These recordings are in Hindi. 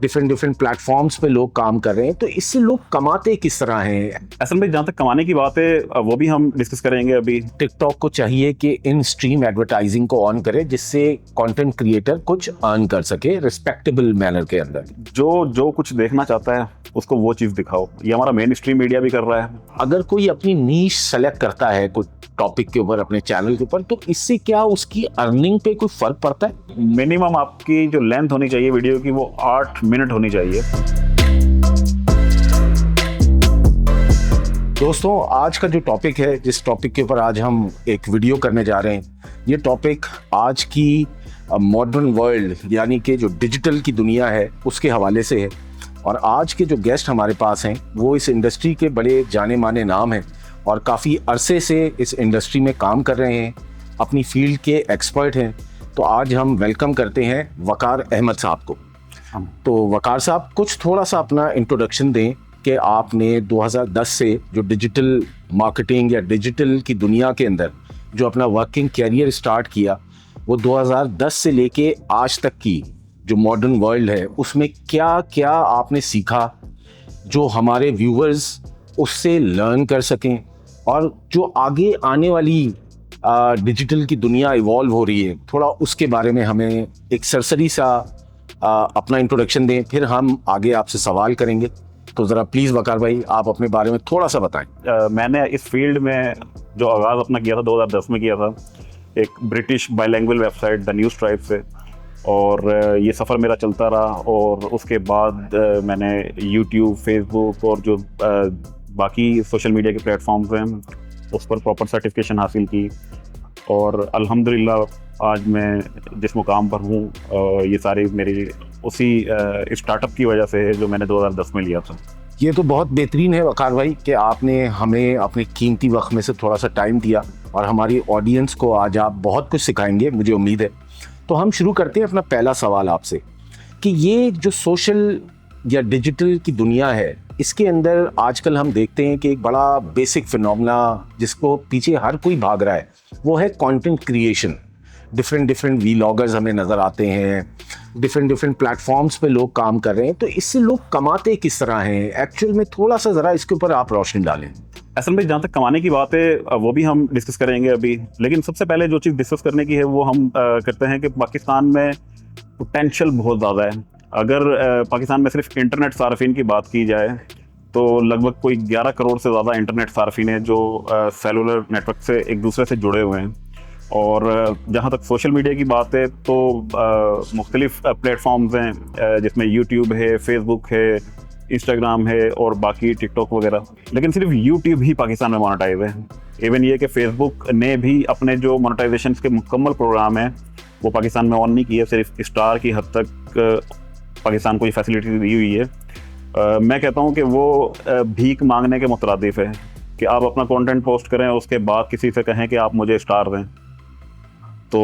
डिफरेंट डिफरेंट प्लेटफॉर्म्स पे लोग काम कर रहे हैं, तो इससे लोग कमाते किस तरह हैं? असल में जहाँ तक कमाने की बात है वो भी हम डिस्कस करेंगे अभी। टिकटॉक को चाहिए कि इन स्ट्रीम एडवर्टाइजिंग को ऑन करे जिससे कंटेंट क्रिएटर कुछ अर्न कर सके रिस्पेक्टेबल मैनर के अंदर। जो कुछ देखना चाहता है उसको वो चीज़ दिखाओ, ये हमारा मेन स्ट्रीम मीडिया भी कर रहा है। अगर कोई अपनी नीश सेलेक्ट करता है कुछ टॉपिक के ऊपर अपने चैनल के ऊपर, तो इससे क्या उसकी अर्निंग पे कोई फर्क पड़ता है? मिनिमम आपकी जो लेंथ होनी चाहिए वीडियो की वो 8 मिनट होनी चाहिए। दोस्तों, आज का जो टॉपिक है, जिस टॉपिक के ऊपर आज हम एक वीडियो करने जा रहे हैं, ये टॉपिक आज की मॉडर्न वर्ल्ड यानी कि जो डिजिटल की दुनिया है उसके हवाले से है। और आज के जो गेस्ट हमारे पास हैं वो इस इंडस्ट्री के बड़े जाने माने नाम हैं और काफ़ी अरसे से इस इंडस्ट्री में काम कर रहे हैं, अपनी फील्ड के एक्सपर्ट हैं। तो आज हम वेलकम करते हैं वकार अहमद साहब को। तो वकार साहब, कुछ थोड़ा सा अपना इंट्रोडक्शन दें कि आपने 2010 से जो डिजिटल मार्केटिंग या डिजिटल की दुनिया के अंदर जो अपना वर्किंग कैरियर स्टार्ट किया, वो 2010 से लेके आज तक की जो मॉडर्न वर्ल्ड है उसमें क्या क्या आपने सीखा जो हमारे व्यूअर्स उससे लर्न कर सकें, और जो आगे आने वाली डिजिटल की दुनिया इवॉल्व हो रही है, थोड़ा उसके बारे में हमें एक सरसरी सा अपना इंट्रोडक्शन दें, फिर हम आगे आपसे सवाल करेंगे। तो ज़रा प्लीज़ वकार भाई, आप अपने बारे में थोड़ा सा बताएं। मैंने इस फील्ड में जो आगाज़ अपना किया था 2010 में किया था, एक British bilingual website the news tribe से, और ये सफ़र मेरा चलता रहा। और उसके बाद मैंने यूट्यूब, फेसबुक और जो बाकी सोशल मीडिया के प्लेटफॉर्म्स हैं उस पर प्रॉपर सर्टिफिकेशन हासिल की, और अल्हम्दुलिल्लाह आज मैं जिस मुकाम पर हूँ ये सारी मेरी उसी स्टार्टअप की वजह से है जो मैंने 2010 में लिया था। ये तो बहुत बेहतरीन है वकार भाई कि आपने हमें अपने कीमती वक्त में से थोड़ा सा टाइम दिया, और हमारी ऑडियंस को आज आप बहुत कुछ सिखाएंगे, मुझे उम्मीद है। तो हम शुरू करते हैं अपना पहला सवाल आपसे कि ये जो सोशल या डिजिटल की दुनिया है, इसके अंदर आजकल हम देखते हैं कि एक बड़ा बेसिक फिनोमेना जिसको पीछे हर कोई भाग रहा है वो है कंटेंट क्रिएशन। डिफरेंट वीलॉगर्स हमें नज़र आते हैं, डिफरेंट प्लेटफॉर्म्स पे लोग काम कर रहे हैं, तो इससे लोग कमाते किस तरह हैं एक्चुअल में? थोड़ा सा ज़रा इसके ऊपर आप रोशनी डालें। असल में जहाँ तक कमाने की बात है वो भी हम डिस्कस करेंगे अभी, लेकिन सबसे पहले जो चीज़ डिस्कस करने की है वो हम करते हैं कि पाकिस्तान में पोटेंशियल बहुत ज़्यादा है। अगर पाकिस्तान में सिर्फ इंटरनेट सार्फिन की बात की जाए तो लगभग कोई 11 करोड़ से ज़्यादा इंटरनेट सार्फिन है जो सेलुलर नेटवर्क से एक दूसरे से जुड़े हुए हैं। और जहाँ तक सोशल मीडिया की बात है तो मुख्तलिफ प्लेटफॉर्म्स हैं जिसमें यूट्यूब है, फेसबुक है, इंस्टाग्राम है और बाकी टिकटॉक वगैरह। लेकिन सिर्फ यूट्यूब ही पाकिस्तान में मोनेटाइज है। इवन ये कि फेसबुक ने भी अपने जो मोनेटाइजेशन के मुकम्मल प्रोग्राम है वो पाकिस्तान में ऑन नहीं किए, सिर्फ स्टार की हद तक पाकिस्तान को ये फैसिलिटी दी हुई है। मैं कहता हूँ कि वो भीख मांगने के मुतरादिफ है कि आप अपना कंटेंट पोस्ट करें, उसके बाद किसी से कहें कि आप मुझे स्टार दें। तो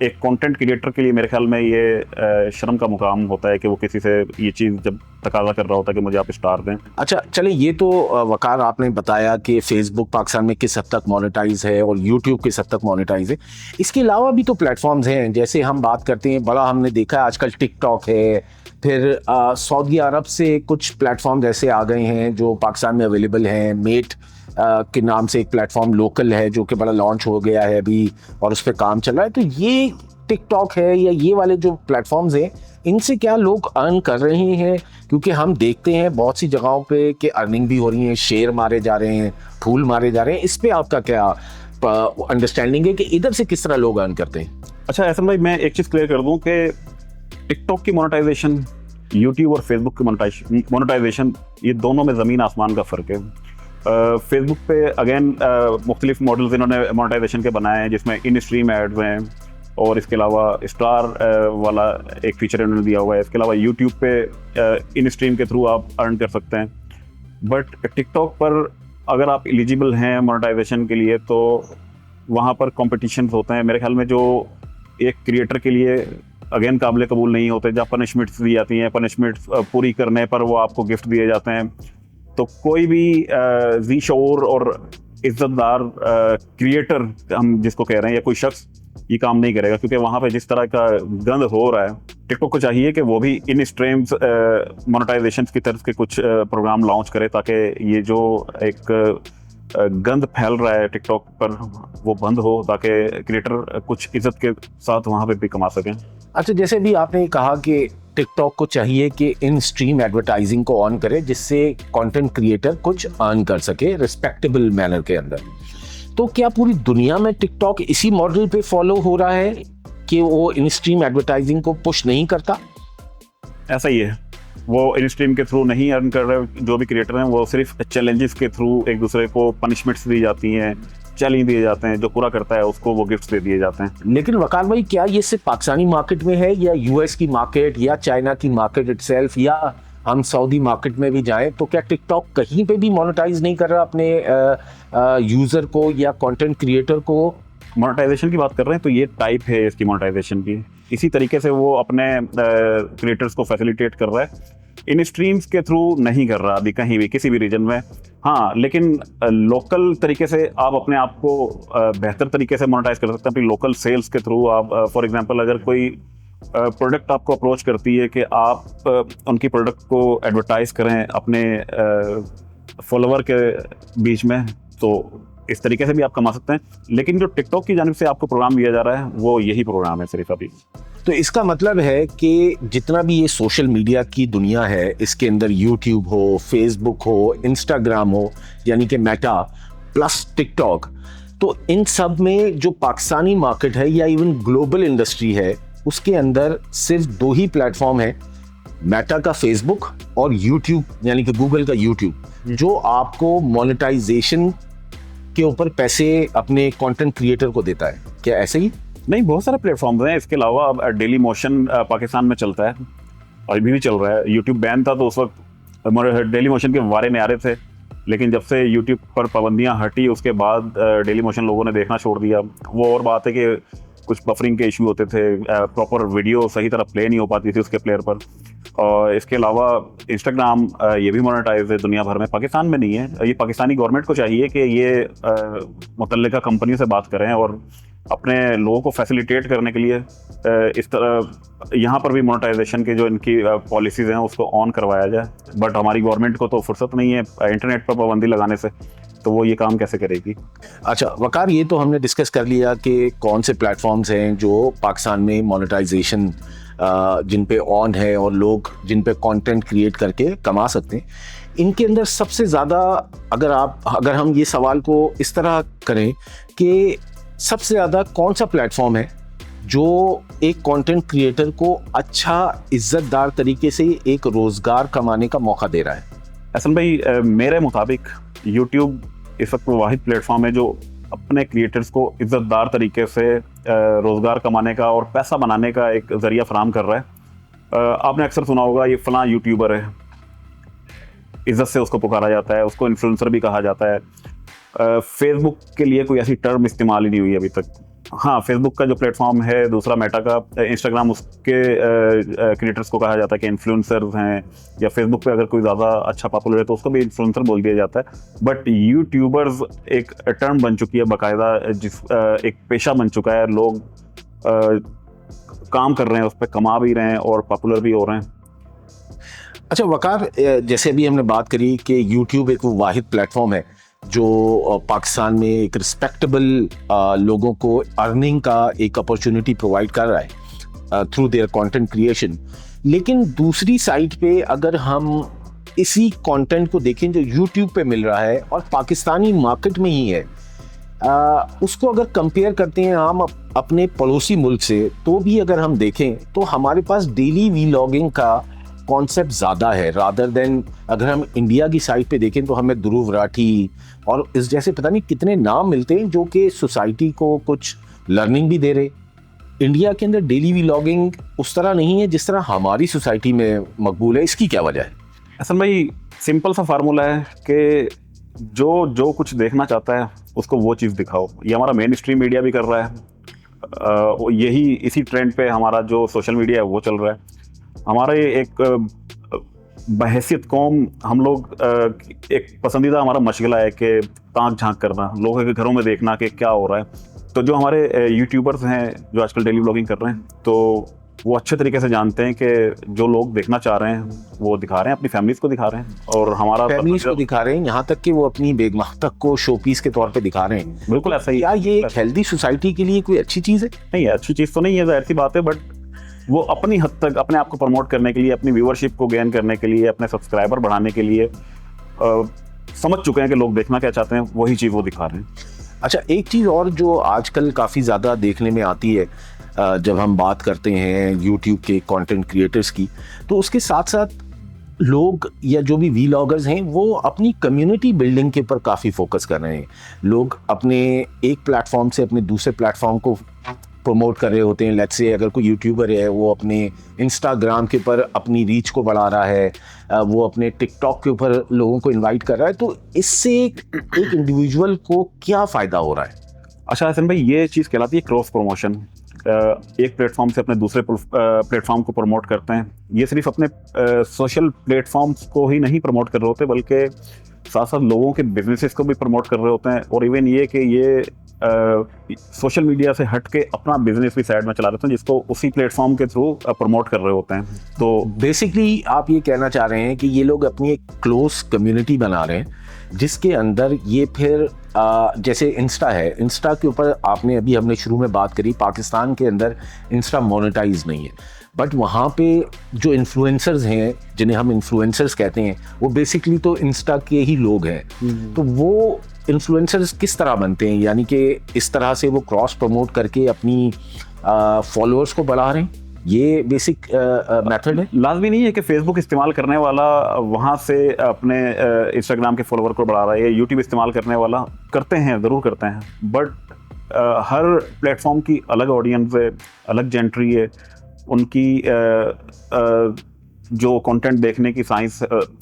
एक कंटेंट क्रिएटर के लिए मेरे ख्याल में ये शर्म का मुकाम होता है कि वो किसी से ये चीज़ जब तकाजा कर रहा होता है कि मुझे आप स्टार दें। अच्छा, चलें, ये तो वकार आपने बताया कि फेसबुक पाकिस्तान में किस हद तक मोनेटाइज है और यूट्यूब किस हद तक मोनेटाइज है। इसके अलावा भी तो प्लेटफॉर्म्स हैं, जैसे हम बात करते हैं, बड़ा हमने देखा है आजकल टिकटॉक है, फिर सऊदी अरब से कुछ प्लेटफॉर्म ऐसे आ गए हैं जो पाकिस्तान में अवेलेबल हैं। मेट के नाम से एक प्लेटफॉर्म लोकल है जो कि बड़ा लॉन्च हो गया है अभी और उस पर काम चल रहा है। तो ये टिकटॉक है या ये वाले जो प्लेटफॉर्म्स हैं, इनसे क्या लोग अर्न कर रहे हैं? क्योंकि हम देखते हैं बहुत सी जगहों पे कि अर्निंग भी हो रही है, शेयर मारे जा रहे हैं, फूल मारे जा रहे हैं। इस पे आपका क्या अंडरस्टैंडिंग है कि इधर से किस तरह लोग अर्न करते हैं? अच्छा ऐसा भाई, मैं एक चीज़ क्लियर कर दूं कि टिकटॉक की मोनेटाइजेशन, यूट्यूब और फेसबुक की मोनेटाइजेशन, ये दोनों में ज़मीन आसमान का फ़र्क है। फेसबुक पे अगेन मुख्तलिफ मॉडल्स इन्होंने मोनेटाइजेशन के बनाए हैं जिसमें इन स्ट्रीम एड्स हैं, और इसके अलावा स्टार वाला एक फीचर इन्होंने दिया हुआ है। इसके अलावा यूट्यूब पे इन स्ट्रीम के थ्रू आप अर्न कर सकते हैं। बट टिकटॉक पर अगर आप एलिजिबल हैं मोनेटाइजेशन के लिए तो वहाँ पर कॉम्पिटिशन्स होते हैं मेरे ख्याल में, जो एक क्रिएटर के लिए अगेन काबिल कबूल नहीं होते, जहाँ पनिशमेंट्स दी जाती हैं, पनिशमेंट्स पूरी करने पर वो आपको गिफ्ट दिए जाते हैं। तो कोई भी ज़ी शऊर और इज़्ज़तदार क्रिएटर हम जिसको कह रहे हैं, या कोई शख्स ये काम नहीं करेगा, क्योंकि वहाँ पे जिस तरह का गंद हो रहा है, टिकटॉक को चाहिए कि वो भी इन स्ट्रीम्स मोनेटाइजेशन की तरफ के कुछ प्रोग्राम लॉन्च करे, ताकि ये जो एक गंद फैल रहा है टिकटॉक पर वो बंद हो, ताकि क्रिएटर कुछ इज्जत के साथ वहाँ पे भी कमा सकें। अच्छा, जैसे भी आपने कहा कि टिकटॉक को चाहिए कि इन स्ट्रीम एडवर्टाइजिंग को ऑन करे, जिससे कंटेंट क्रिएटर कुछ अर्न कर सके रिस्पेक्टेबल मैनर के अंदर, तो क्या पूरी दुनिया में टिकटॉक इसी मॉडल पे फॉलो हो रहा है कि वो इन स्ट्रीम एडवर्टाइजिंग को पुश नहीं करता? ऐसा ही है, वो इन स्ट्रीम के थ्रू नहीं अर्न कर रहे। जो भी क्रिएटर हैं वो सिर्फ चैलेंजेस के थ्रू एक दूसरे को पनिशमेंट्स दी जाती हैं, चैलेंज दिए जाते हैं, जो पूरा करता है उसको वो गिफ्ट्स दे दिए जाते हैं। लेकिन वकार भाई, क्या ये सिर्फ पाकिस्तानी मार्केट में है या यूएस की मार्केट या चाइना की मार्केट इटसेल्फ, या हम सऊदी मार्केट में भी जाएं तो क्या टिकटॉक कहीं पे भी मोनेटाइज नहीं कर रहा अपने यूजर को या कंटेंट क्रिएटर को? मोनेटाइजेशन की बात कर रहे हैं तो ये टाइप है इसकी मोनेटाइजेशन की। इसी तरीके से वो अपने क्रिएटर्स को फैसिलिटेट कर रहा है, इन स्ट्रीम्स के थ्रू नहीं कर रहा अभी कहीं भी किसी भी रीजन में। हाँ, लेकिन लोकल तरीके से आप अपने आप को बेहतर तरीके से मोनेटाइज कर सकते हैं अपनी लोकल सेल्स के थ्रू। आप फॉर एग्जांपल अगर कोई प्रोडक्ट आपको अप्रोच करती है कि आप उनकी प्रोडक्ट को एडवर्टाइज करें अपने फॉलोवर के बीच में, तो इस तरीके से भी आप कमा सकते हैं। लेकिन जो टिकटॉक की जानिब से आपको प्रोग्राम दिया जा रहा है वो यही प्रोग्राम है सिर्फ अभी। तो इसका मतलब है कि जितना भी ये सोशल मीडिया की दुनिया है, इसके अंदर यूट्यूब हो, फेसबुक हो, इंस्टाग्राम हो, यानी कि मेटा प्लस टिकटॉक, तो इन सब में जो पाकिस्तानी मार्केट है या इवन ग्लोबल इंडस्ट्री है, उसके अंदर सिर्फ दो ही प्लेटफॉर्म है, मेटा का फेसबुक और यूट्यूब यानी कि गूगल का यूट्यूब, जो आपको मोनेटाइजेशन के ऊपर पैसे अपने कंटेंट क्रिएटर को देता है। क्या ऐसे ही? नहीं, बहुत सारे प्लेटफॉर्म्स हैं। इसके अलावा अब डेली मोशन पाकिस्तान में चलता है और अभी भी चल रहा है। यूट्यूब बैन था तो उस वक्त डेली मोशन के बारे में आ रहे थे, लेकिन जब से यूट्यूब पर पाबंदियां हटी उसके बाद डेली मोशन लोगों ने देखना छोड़ दिया। वो और बात है कि कुछ बफरिंग के इशू होते थे, प्रॉपर वीडियो सही तरह प्ले नहीं हो पाती थी उसके प्लेयर पर। और इसके अलावा इंस्टाग्राम ये भी मोनेटाइज है दुनिया भर में, पाकिस्तान में नहीं है। ये पाकिस्तानी गवर्नमेंट को चाहिए कि ये मुतल्लिका कंपनियों से बात करें और अपने लोगों को फैसिलिटेट करने के लिए इस तरह यहाँ पर भी मोनेटाइजेशन की जो इनकी पॉलिसीज़ हैं उसको ऑन करवाया जाए। बट हमारी गवर्नमेंट को तो फुर्सत नहीं है इंटरनेट पर पाबंदी लगाने से, तो वो ये काम कैसे करेगी। अच्छा वकार, ये तो हमने डिस्कस कर लिया कि कौन से प्लेटफॉर्म्स हैं जो पाकिस्तान में मोनेटाइजेशन जिन पे ऑन है और लोग जिन पे कंटेंट क्रिएट करके कमा सकते हैं। इनके अंदर सबसे ज़्यादा अगर हम ये सवाल को इस तरह करें कि सबसे ज़्यादा कौन सा प्लेटफॉर्म है जो एक कंटेंट क्रिएटर को अच्छा इज्जतदार तरीके से एक रोज़गार कमाने का मौका दे रहा है? असल भाई, मेरे मुताबिक यूट्यूब इस वक्त वाहिद प्लेटफॉर्म है जो अपने क्रिएटर्स को इज्जतदार तरीके से रोज़गार कमाने का और पैसा बनाने का एक ज़रिया फराहम कर रहा है। आपने अक्सर सुना होगा ये फ़लाँ यूट्यूबर है, इज़्ज़त से उसको पुकारा जाता है, उसको इन्फ्लुएंसर भी कहा जाता है। फेसबुक के लिए कोई ऐसी टर्म इस्तेमाल ही नहीं हुई अभी तक। हाँ, फेसबुक का जो प्लेटफॉर्म है, दूसरा मेटा का, इंस्टाग्राम, उसके क्रिएटर्स को कहा जाता है कि इन्फ्लुएंसर्स हैं, या फेसबुक पे अगर कोई ज़्यादा अच्छा पॉपुलर है तो उसको भी इन्फ्लुएंसर बोल दिया जाता है। बट यूट्यूबर्स एक टर्म बन चुकी है बाकायदा, एक पेशा बन चुका है। लोग काम कर रहे हैं उस पर, कमा भी रहे हैं और पॉपुलर भी हो रहे हैं। अच्छा वकार, जैसे अभी हमने बात करी कि यूट्यूब एक वो वाहिद प्लेटफॉर्म है जो पाकिस्तान में एक रिस्पेक्टेबल लोगों को अर्निंग का एक अपॉर्चुनिटी प्रोवाइड कर रहा है थ्रू देयर कंटेंट क्रिएशन। लेकिन दूसरी साइड पे अगर हम इसी कंटेंट को देखें जो यूट्यूब पे मिल रहा है और पाकिस्तानी मार्केट में ही है, उसको अगर कंपेयर करते हैं हम अपने पड़ोसी मुल्क से, तो भी अगर हम देखें तो हमारे पास डेली वीलॉगिंग का कॉन्सेप्ट ज़्यादा है रादर देन अगर हम इंडिया की साइड पे देखें तो हमें ध्रुव राठी और इस जैसे पता नहीं कितने नाम मिलते हैं जो कि सोसाइटी को कुछ लर्निंग भी दे रहे। इंडिया के अंदर डेली व्लॉगिंग उस तरह नहीं है जिस तरह हमारी सोसाइटी में मकबूल है। इसकी क्या वजह है? असल भाई, सिंपल सा फार्मूला है कि जो कुछ देखना चाहता है उसको वो चीज़ दिखाओ। ये हमारा मेन स्ट्रीम मीडिया भी कर रहा है। यही इसी ट्रेंड पे हमारा जो सोशल मीडिया है वो चल रहा है। हमारे एक बहैसियत कौम, हम लोग एक पसंदीदा हमारा मशगला है कि ताक झांक करना, लोगों के घरों में देखना कि क्या हो रहा है। तो जो हमारे यूट्यूबर्स हैं जो आजकल डेली व्लॉगिंग कर रहे हैं, तो वो अच्छे तरीके से जानते हैं कि जो लोग देखना चाह रहे हैं वो दिखा रहे हैं, अपनी फैमिलीज को दिखा रहे हैं, और हमारा फैमिलीज को दिखा रहे हैं, यहाँ तक कि वो अपनी बेगमाख्तक को शोपीस के तौर पे दिखा रहे हैं। बिल्कुल ऐसा ही। क्या ये एक हेल्दी सोसाइटी के लिए कोई अच्छी चीज़ है? नहीं है, अच्छी चीज़ तो नहीं है, जाहिर सी बात है, बट वो अपनी हद तक अपने आप को प्रमोट करने के लिए, अपनी व्यूअरशिप को गेन करने के लिए, अपने सब्सक्राइबर बढ़ाने के लिए समझ चुके हैं कि लोग देखना क्या चाहते हैं, वही चीज़ वो दिखा रहे हैं। अच्छा, एक चीज़ और जो आजकल काफ़ी ज़्यादा देखने में आती है जब हम बात करते हैं यूट्यूब के कंटेंट क्रिएटर्स की, तो उसके साथ साथ लोग या जो भी व्लॉगर्स हैं वो अपनी कम्युनिटी बिल्डिंग के ऊपर काफ़ी फोकस कर रहे हैं। लोग अपने एक प्लेटफॉर्म से अपने दूसरे प्लेटफॉर्म को प्रमोट कर रहे होते हैं। लेट्स से अगर कोई यूट्यूबर है वो अपने इंस्टाग्राम के ऊपर अपनी रीच को बढ़ा रहा है, वो अपने टिकटॉक के ऊपर लोगों को इनवाइट कर रहा है, तो इससे एक इंडिविजुअल को क्या फ़ायदा हो रहा है? अच्छा हसन भाई, ये चीज़ कहलाती है क्रॉस प्रमोशन। एक प्लेटफॉर्म से अपने दूसरे प्लेटफॉर्म को प्रमोट करते हैं। ये सिर्फ अपने सोशल प्लेटफॉर्म्स को ही नहीं प्रमोट कर रहे होते, बल्कि साथ साथ लोगों के बिजनेसेस को भी प्रमोट कर रहे होते हैं, और इवन ये कि ये सोशल मीडिया से हट के अपना बिजनेस भी साइड में चला रहे हैं, जिसको उसी प्लेटफॉर्म के थ्रू प्रमोट कर रहे होते हैं। तो बेसिकली आप ये कहना चाह रहे हैं कि ये लोग अपनी एक क्लोज कम्युनिटी बना रहे हैं, जिसके अंदर ये फिर जैसे इंस्टा है, इंस्टा के ऊपर आपने अभी हमने शुरू में बात करी, पाकिस्तान के अंदर इंस्टा मोनेटाइज नहीं है, बट वहाँ पे जो इन्फ्लुएंसर्स हैं, जिन्हें हम इन्फ्लुएंसर्स कहते हैं, वो बेसिकली तो इंस्टा के ही लोग हैं। तो वो इन्फ्लुएंसर्स किस तरह बनते हैं? यानी कि इस तरह से वो क्रॉस प्रमोट करके अपनी फॉलोअर्स को बढ़ा रहे हैं, ये बेसिक मेथड है। लाजमी नहीं है कि फेसबुक इस्तेमाल करने वाला वहाँ से अपने इंस्टाग्राम के फॉलोअर को बढ़ा रहा है, या यूट्यूब इस्तेमाल करने वाला करते हैं, ज़रूर करते हैं, बट हर प्लेटफॉर्म की अलग ऑडियंस है, अलग जेंट्री है, उनकी जो कंटेंट देखने की साइंस,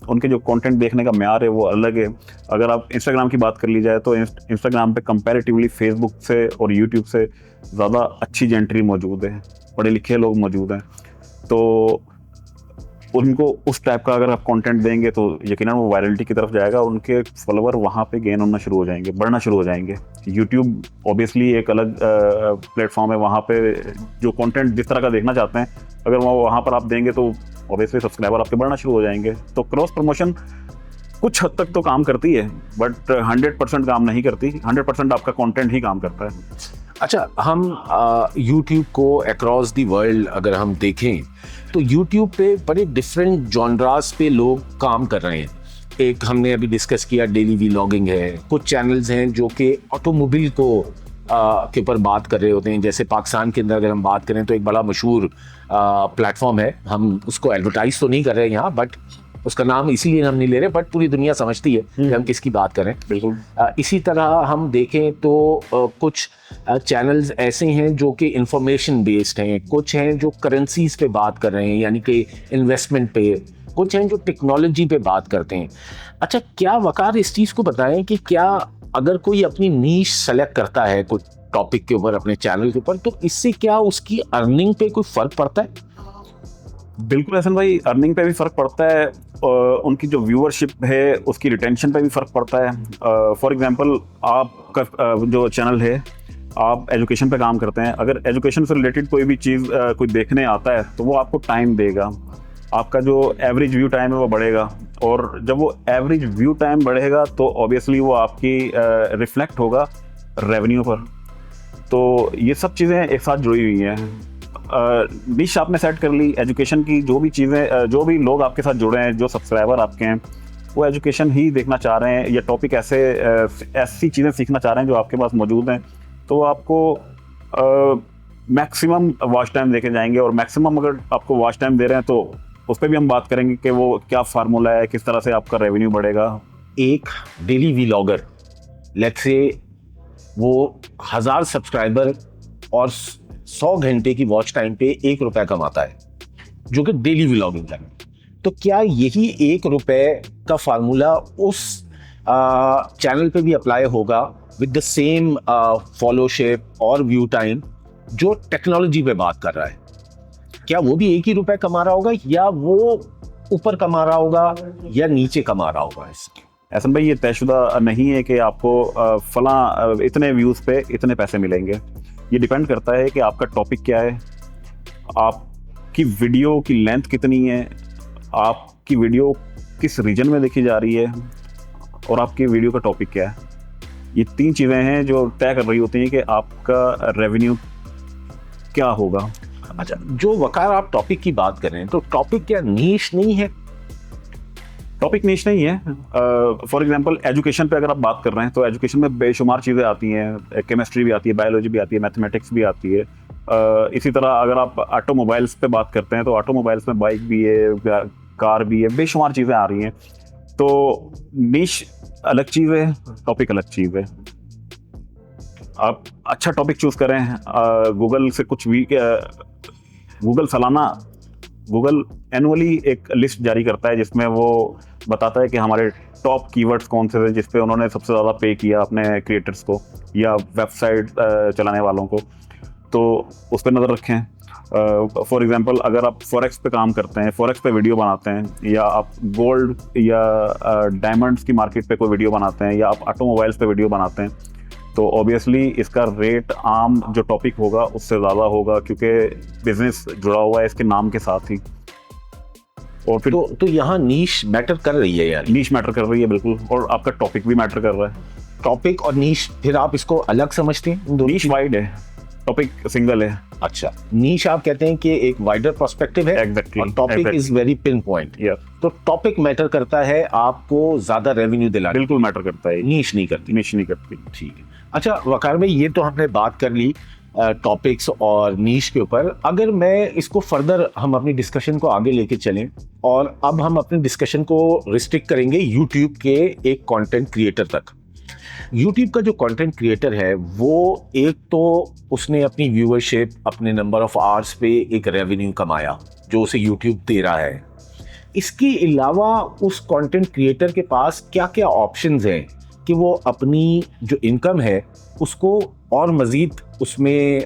उनके जो कंटेंट देखने का म्यार है वो अलग है। अगर आप इंस्टाग्राम की बात कर ली जाए तो इंस्टाग्राम पे कंपैरेटिवली फेसबुक से और यूट्यूब से ज़्यादा अच्छी जेंट्री मौजूद है, पढ़े लिखे लोग मौजूद हैं, तो उनको उस टाइप का अगर आप कंटेंट देंगे तो यकीनन वो वायरलिटी की तरफ जाएगा, उनके फॉलोवर वहाँ पे गेन होना शुरू हो जाएंगे, बढ़ना शुरू हो जाएंगे। यूट्यूब ऑब्वियसली एक अलग प्लेटफॉर्म है, वहाँ पे जो कंटेंट जिस तरह का देखना चाहते हैं अगर वहाँ पर आप देंगे तो ऑब्वियसली सब्सक्राइबर आपके बढ़ना शुरू हो जाएंगे। तो क्रॉस प्रमोशन कुछ हद तक तो काम करती है, बट 100% काम नहीं करती। 100% आपका कंटेंट ही काम करता है। अच्छा, हम यूट्यूब को अक्रॉस द वर्ल्ड अगर हम देखें तो यूट्यूब पे बड़े डिफरेंट जॉनरास पे लोग काम कर रहे हैं। एक हमने अभी डिस्कस किया डेली व्लॉगिंग है, कुछ चैनल्स हैं जो कि ऑटोमोबाइल को के ऊपर बात कर रहे होते हैं। जैसे पाकिस्तान के अंदर अगर हम बात करें तो एक बड़ा मशहूर प्लेटफॉर्म है, हम उसको एडवर्टाइज तो नहीं कर रहे यहाँ, बट उसका नाम इसीलिए हम नहीं ले रहे, बट पूरी दुनिया समझती है कि हम किसकी बात करें। बिल्कुल। इसी तरह हम देखें तो कुछ चैनल्स ऐसे हैं जो कि इंफॉर्मेशन बेस्ड हैं, कुछ हैं जो करेंसीज पे बात कर रहे हैं, यानी कि इन्वेस्टमेंट पे, कुछ हैं जो टेक्नोलॉजी पे बात करते हैं। अच्छा, क्या वकार इस चीज़ को बताएं कि क्या अगर कोई अपनी नीश सेलेक्ट करता है कुछ टॉपिक के ऊपर अपने चैनल के ऊपर, तो इससे क्या उसकी अर्निंग पे कोई फ़र्क पड़ता है? बिल्कुल हसन भाई, अर्निंग पे भी फ़र्क पड़ता है, उनकी जो व्यूअरशिप है उसकी रिटेंशन पे भी फ़र्क पड़ता है। फॉर एग्जांपल, आपका जो चैनल है, आप एजुकेशन पे काम करते हैं, अगर एजुकेशन से रिलेटेड कोई भी चीज़ कोई देखने आता है तो वो आपको टाइम देगा, आपका जो एवरेज व्यू टाइम है वो बढ़ेगा, और जब वो एवरेज व्यू टाइम बढ़ेगा तो ऑब्वियसली वो आपकी रिफ्लेक्ट होगा रेवेन्यू पर। तो ये सब चीज़ें एक साथ जुड़ी हुई हैं। निश आपने सेट कर ली एजुकेशन की, जो भी चीज़ें, जो भी लोग आपके साथ जुड़े हैं, जो सब्सक्राइबर आपके हैं, वो एजुकेशन ही देखना चाह रहे हैं, या टॉपिक ऐसी चीज़ें सीखना चाह रहे हैं जो आपके पास मौजूद हैं, तो आपको मैक्सिमम वॉच टाइम देके जाएंगे। और मैक्सिमम अगर आपको वॉच टाइम दे रहे हैं तो उस पर भी हम बात करेंगे कि वो क्या फार्मूला है, किस तरह से आपका रेवेन्यू बढ़ेगा। एक डेली व्लॉगर, लेट्स से वो 1000 सब्सक्राइबर और 100 घंटे की वॉच टाइम पे ₹1 कमाता है, जो कि डेली व्लॉगिंग का है, तो क्या यही ₹1 का फार्मूला उस चैनल पे भी अप्लाई होगा विद द सेम फॉलोशिप और व्यू टाइम जो टेक्नोलॉजी पे बात कर रहा है? क्या वो भी एक ही रुपए कमा रहा होगा, या वो ऊपर कमा रहा होगा या नीचे कमा रहा होगा? एहसन भाई, ये तयशुदा नहीं है कि आपको फला इतने व्यूज़ पे इतने पैसे मिलेंगे। ये डिपेंड करता है कि आपका टॉपिक क्या है, आपकी वीडियो की लेंथ कितनी है, आपकी वीडियो किस रीजन में देखी जा रही है, और आपकी वीडियो का टॉपिक क्या है। ये 3 चीज़ें हैं जो तय कर रही होती हैं कि आपका रेवेन्यू क्या होगा। अच्छा, जो वकार आप टॉपिक की बात कर रहे हैं, तो टॉपिक क्या नीश नहीं है? टॉपिक नीश नहीं है। फॉर एग्जांपल एजुकेशन पे अगर आप बात कर रहे हैं तो एजुकेशन में बेशुमार चीज़ें आती हैं, केमिस्ट्री भी आती है, बायोलॉजी भी आती है, मैथमेटिक्स भी आती है। इसी तरह अगर आप ऑटोमोबाइल्स पे बात करते हैं तो ऑटोमोबाइल्स में बाइक भी है, कार भी है, बेशुमार चीज़ें आ रही हैं। तो नीश अलग चीज़ है, टॉपिक अलग चीज़ है। आप अच्छा टॉपिक चूज़ करें। गूगल से कुछ भी गूगल एनुअली एक लिस्ट जारी करता है जिसमें वो बताता है कि हमारे टॉप कीवर्ड्स कौन से थे जिस पे उन्होंने सबसे ज़्यादा पे किया अपने क्रिएटर्स को या वेबसाइट चलाने वालों को, तो उस पर नज़र रखें। फॉर एग्जांपल अगर आप फॉरेक्स पे काम करते हैं, फॉरेक्स पे वीडियो बनाते हैं, या आप गोल्ड या डायमंड्स की मार्केट पे कोई वीडियो बनाते हैं, या आप ऑटोमोबाइल्स पे वीडियो बनाते हैं, तो ऑब्वियसली इसका रेट आम जो टॉपिक होगा उससे ज़्यादा होगा, क्योंकि बिजनेस जुड़ा हुआ है इसके नाम के साथ ही। और फिर तो यहाँ नीश मैटर कर रही है यार। नीश मैटर कर रही है बिल्कुल, और आपका टॉपिक भी मैटर कर रहा है। टॉपिक और नीश फिर आप इसको अलग समझते हैं? नीश वाइड है, टॉपिक सिंगल है। अच्छा, नीश आप कहते हैं कि एक वाइडर पर्सपेक्टिव है। Exactly, और topic is very pin point. तो टॉपिक मैटर करता है आपको ज्यादा रेवेन्यू दिलाने। बिल्कुल मैटर करता है, नीश नहीं करती। नीश नहीं करती। ठीक है। अच्छा वकार भाई, ये तो हमने बात कर ली टॉपिक्स और नीश के ऊपर। अगर मैं इसको फर्दर हम अपनी डिस्कशन को आगे लेके चलें, और अब हम अपने डिस्कशन को रिस्ट्रिक्ट करेंगे यूट्यूब के एक कंटेंट क्रिएटर तक। यूट्यूब का जो कंटेंट क्रिएटर है वो एक तो उसने अपनी व्यूअरशिप, अपने नंबर ऑफ आवर्स पे एक रेवेन्यू कमाया जो उसे यूट्यूब दे रहा है। इसके अलावा उस कंटेंट क्रिएटर के पास क्या क्या ऑप्शंस हैं कि वो अपनी जो इनकम है उसको और मज़ीद उसमें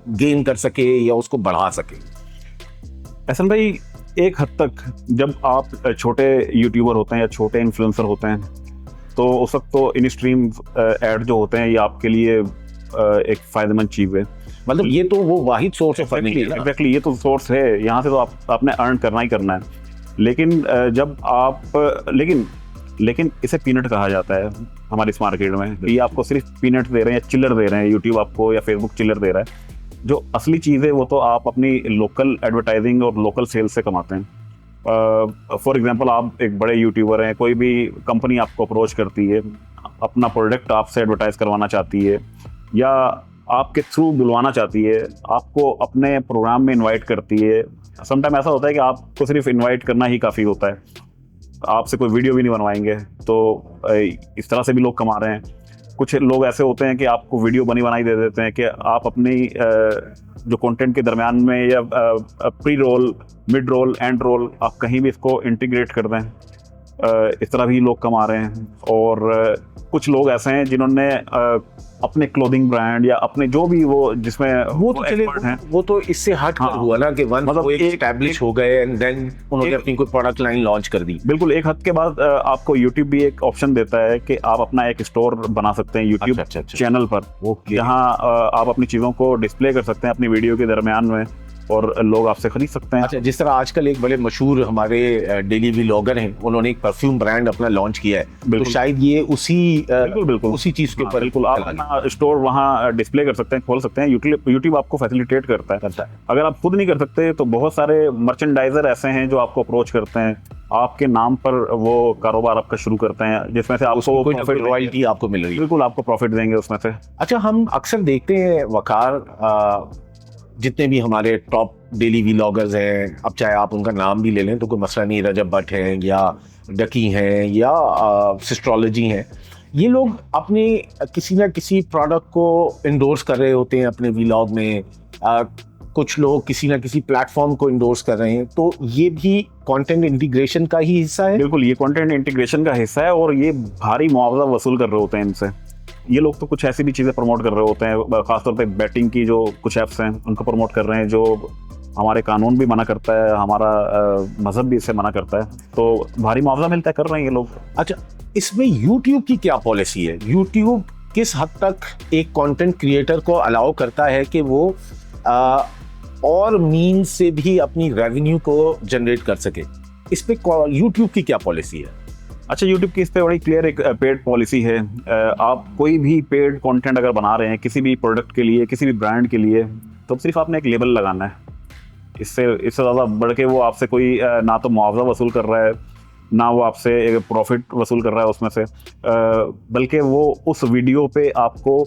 गेन कर सके या उसको बढ़ा सके? एहसन भाई, एक हद तक जब आप छोटे यूट्यूबर होते हैं या छोटे इन्फ्लुएंसर होते हैं तो उस वक्त तो इन स्ट्रीम ऐड जो होते हैं ये आपके लिए एक फ़ायदेमंद चीज़ है। मतलब ये तो वो वाहिद सोर्स ऑफ अर्निंग है ना? एग्जैक्टली, ये तो सोर्स है, यहाँ से तो आपने अर्न करना ही करना है। लेकिन जब आप लेकिन इसे पीनट कहा जाता है हमारी इस मार्केट में। ये आपको सिर्फ पीनट दे रहे हैं या चिल्लर दे रहे हैं, यूट्यूब आपको या फेसबुक चिल्लर दे रहा है। जो असली चीज़ है वो तो आप अपनी लोकल एडवर्टाइजिंग और लोकल सेल्स से कमाते हैं। फॉर एग्जांपल आप एक बड़े यूट्यूबर हैं, कोई भी कंपनी आपको अप्रोच करती है, अपना प्रोडक्ट आपसे एडवर्टाइज करवाना चाहती है या आपके थ्रू बुलवाना चाहती है, आपको अपने प्रोग्राम में इनवाइट करती है। समटाइम ऐसा होता है कि आपको सिर्फ इनवाइट करना ही काफ़ी होता है, आपसे कोई वीडियो भी नहीं बनवाएंगे। तो इस तरह से भी लोग कमा रहे हैं। कुछ लोग ऐसे होते हैं कि आपको वीडियो बनी बनाई दे देते हैं कि आप अपनी जो कंटेंट के दरमियान में या pre roll, mid roll, end roll आप कहीं भी इसको इंटीग्रेट कर दें। इस तरह भी लोग कमा रहे हैं। और कुछ लोग ऐसे हैं जिन्होंने अपने क्लोथिंग ब्रांड या अपने जो भी वो जिसमें वो तो चले वो तो इससे हट कर हुआ ना कि मतलब वो एक एस्टैब्लिश हो गए एंड देन उन्होंने अपनी कोई प्रोडक्ट लाइन लॉन्च कर दी। बिल्कुल, एक हद के बाद आपको यूट्यूब भी एक ऑप्शन देता है कि आप अपना एक स्टोर बना सकते हैं यूट्यूब चैनल पर, जहां आप अपनी चीज़ों को डिस्प्ले कर सकते हैं अपनी वीडियो के दरमियान में और लोग आपसे खरीद सकते हैं। अच्छा, जिस तरह आजकल एक बड़े मशहूर हमारे डेली व्लॉगर हैं, उन्होंने एक परफ्यूम ब्रांड अपना लॉन्च किया है, तो शायद ये उसी बिल्कुल उसी चीज के ऊपर बिल्कुल आप अपना स्टोर वहाँ डिस्प्ले कर सकते हैं, खोल सकते हैं। यूट्यूब आपको फैसिलिटेट करता है। अगर आप खुद नहीं कर सकते तो बहुत सारे मर्चेंडाइजर ऐसे हैं जो आपको अप्रोच करते हैं, आपके नाम पर वो कारोबार आपका शुरू करते हैं, जिसमें से आपको कोई रॉयल्टी आपको मिल रही है। बिल्कुल, आपको प्रॉफिट देंगे उसमें से। अच्छा, हम अक्सर देखते हैं वकार, जितने भी हमारे टॉप डेली व्लॉगर्स हैं, अब चाहे आप उनका नाम भी ले लें तो कोई मसला नहीं, रजब भट्ट हैं या डकी हैं या सिस्ट्रोलॉजी हैं, ये लोग अपने किसी ना किसी प्रोडक्ट को इंडोर्स कर रहे होते हैं अपने व्लॉग में। कुछ लोग किसी ना किसी प्लेटफॉर्म को इंडोर्स कर रहे हैं, तो ये भी कंटेंट इंटीग्रेशन का ही हिस्सा है। बिल्कुल, ये कंटेंट इंटीग्रेशन का हिस्सा है और ये भारी मुआवजा वसूल कर रहे होते हैं इनसे। ये लोग तो कुछ ऐसी भी चीज़ें प्रमोट कर रहे होते हैं, खासतौर पे बैटिंग की जो कुछ ऐप्स हैं उनको प्रमोट कर रहे हैं, जो हमारे कानून भी मना करता है, हमारा मजहब भी इससे मना करता है, तो भारी मुआवजा मिलता है, कर रहे हैं ये लोग। अच्छा, इसमें YouTube की क्या पॉलिसी है? YouTube किस हद तक एक कंटेंट क्रिएटर को अलाउ करता है कि वो और मीन्स से भी अपनी रेवेन्यू को जनरेट कर सके? इस पे YouTube की क्या पॉलिसी है? अच्छा, YouTube की इस पे बड़ी क्लियर एक पेड पॉलिसी है। आप कोई भी पेड कंटेंट अगर बना रहे हैं किसी भी प्रोडक्ट के लिए, किसी भी ब्रांड के लिए, तो सिर्फ आपने एक लेबल लगाना है। इससे ज़्यादा बढ़ के वो आपसे कोई ना तो मुआवजा वसूल कर रहा है, ना वो आपसे एक प्रॉफिट वसूल कर रहा है उसमें से, बल्कि वो उस वीडियो पे आपको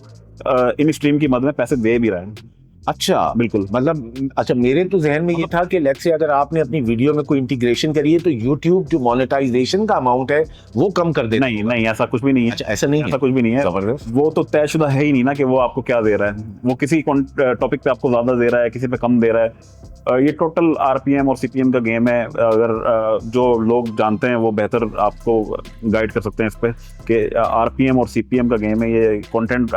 इन स्ट्रीम की मद में पैसे दे भी रहा है। अच्छा, बिल्कुल। मतलब अच्छा, मेरे तो जहन में ये था कि लेट्स से अगर आपने अपनी वीडियो में कोई इंटीग्रेशन करी है तो YouTube जो मोनेटाइजेशन का अमाउंट है वो कम कर देता है। नहीं नहीं, ऐसा कुछ भी नहीं है। अच्छा, ऐसा नहीं है? ऐसा कुछ भी नहीं है। जबरदस्त। वो तो तयशुदा है ही नहीं ना कि वो आपको क्या दे रहा है। वो किसी टॉपिक पे आपको ज़्यादा दे रहा है, किसी पे कम दे रहा है। ये टोटल RPM और CPM का गेम है। अगर जो लोग जानते हैं वो बेहतर आपको गाइड कर सकते हैं इस पे कि RPM और CPM का गेम है। ये कंटेंट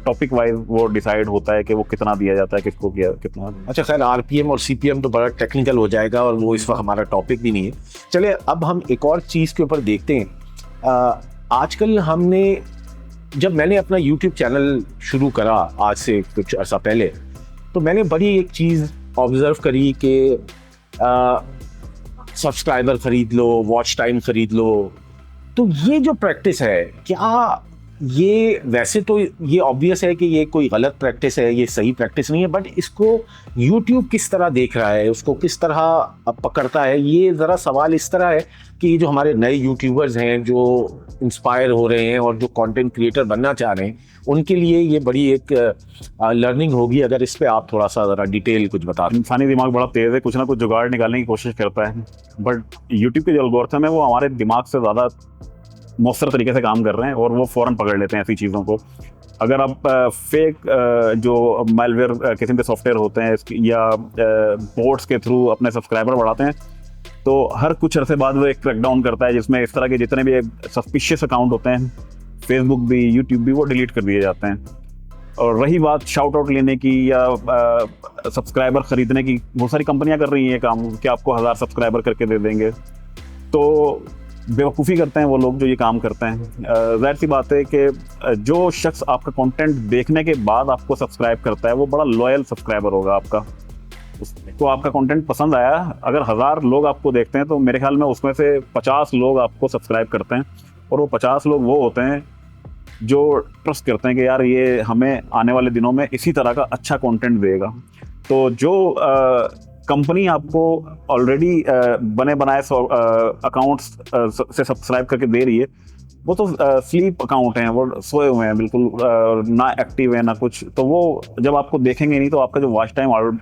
टॉपिक वाइज वो डिसाइड होता है कि वो कितना दिया जाता है, किसको कितना। अच्छा, खैर RPM और CPM तो बड़ा टेक्निकल हो जाएगा और वो इस वक्त हमारा टॉपिक भी नहीं है। चलिए, अब हम एक और चीज़ के ऊपर देखते हैं। आजकल जब मैंने अपना YouTube चैनल शुरू करा आज से कुछ अर्सा पहले, तो मैंने बड़ी एक चीज़ ऑब्जर्व करी कि सब्सक्राइबर खरीद लो, वॉच टाइम खरीद लो। तो ये जो प्रैक्टिस है, क्या ये, वैसे तो ये ऑब्वियस है कि ये कोई गलत प्रैक्टिस है, ये सही प्रैक्टिस नहीं है, बट इसको YouTube किस तरह देख रहा है, उसको किस तरह पकड़ता है? ये ज़रा सवाल इस तरह है कि जो हमारे नए यूट्यूबर्स हैं जो इंस्पायर हो रहे हैं और जो कंटेंट क्रिएटर बनना चाह रहे हैं, उनके लिए ये बड़ी एक लर्निंग होगी। अगर इस पे आप थोड़ा सा ज़रा डिटेल कुछ बता दें। इंसानी दिमाग बड़ा तेज़ है, कुछ ना कुछ जुगाड़ निकालने की कोशिश करता है, बट YouTube के जो एल्गोरिथम है वो हमारे दिमाग से ज़्यादा मौसर तरीके से काम कर रहे हैं और वो फ़ौरन पकड़ लेते हैं ऐसी चीज़ों को। अगर आप फेक जो मालवेयर किस्म के सॉफ्टवेयर होते हैं या बोट्स के थ्रू अपने सब्सक्राइबर बढ़ाते हैं, तो हर कुछ अरसे बाद वो एक क्रैकडाउन करता है जिसमें इस तरह के जितने भी सस्पिशियस अकाउंट होते हैं, फेसबुक भी, यूट्यूब भी, वो डिलीट कर दिए जाते हैं। और रही बात शाउट आउट लेने की या सब्सक्राइबर ख़रीदने की, बहुत सारी कंपनियां कर रही हैं ये काम कि आपको 1000 सब्सक्राइबर करके दे देंगे। तो बेवकूफ़ी करते हैं वो लोग जो ये काम करते हैं। ज़ाहिर सी बात है कि जो शख्स आपका कंटेंट देखने के बाद आपको सब्सक्राइब करता है वो बड़ा लॉयल सब्सक्राइबर होगा आपका। तो आपका कंटेंट पसंद आया, अगर 1000 लोग आपको देखते हैं तो मेरे ख्याल में उसमें से 50 लोग आपको सब्सक्राइब करते हैं, और वो 50 लोग वो होते हैं जो ट्रस्ट करते हैं कि यार ये हमें आने वाले दिनों में इसी तरह का अच्छा कंटेंट देगा। तो जो कंपनी आपको ऑलरेडी बने बनाए अकाउंट्स से सब्सक्राइब करके दे रही है, वो तो स्लीप अकाउंट हैं, वो सोए हुए हैं बिल्कुल, ना एक्टिव है ना कुछ। तो वो जब आपको देखेंगे नहीं तो आपका जो वॉच टाइम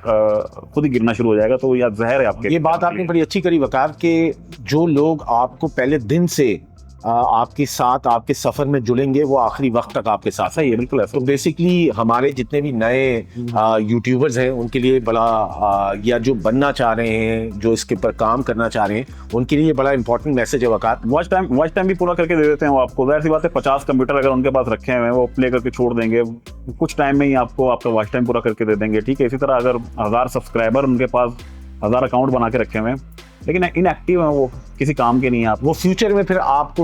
खुद ही गिरना शुरू हो जाएगा। तो या जहर है आपके। ये बात आपने बड़ी अच्छी करी वकार, कि जो लोग आपको पहले दिन से आपके साथ आपके सफर में जुड़ेंगे वो आखिरी वक्त तक आपके साथ। सही है, बिल्कुल ऐसा। तो बेसिकली हमारे जितने भी नए यूट्यूबर्स हैं उनके लिए बड़ा या जो बनना चाह रहे हैं, जो इसके ऊपर काम करना चाह रहे हैं, उनके लिए बड़ा इंपॉर्टेंट मैसेज है वकार। वॉच टाइम भी पूरा करके दे देते हैं वो आपको। ज़ाहिर सी बात है, 50 कंप्यूटर अगर उनके पास रखे हुए हैं वो प्ले करके छोड़ देंगे, कुछ टाइम में ही आपको आपका वॉच टाइम पूरा करके दे देंगे। ठीक है, इसी तरह अगर 1000 सब्सक्राइबर उनके पास 1000 अकाउंट बना के रखे हुए हैं लेकिन इनएक्टिव है, वो किसी काम के नहीं है, आप वो फ्यूचर में फिर आपको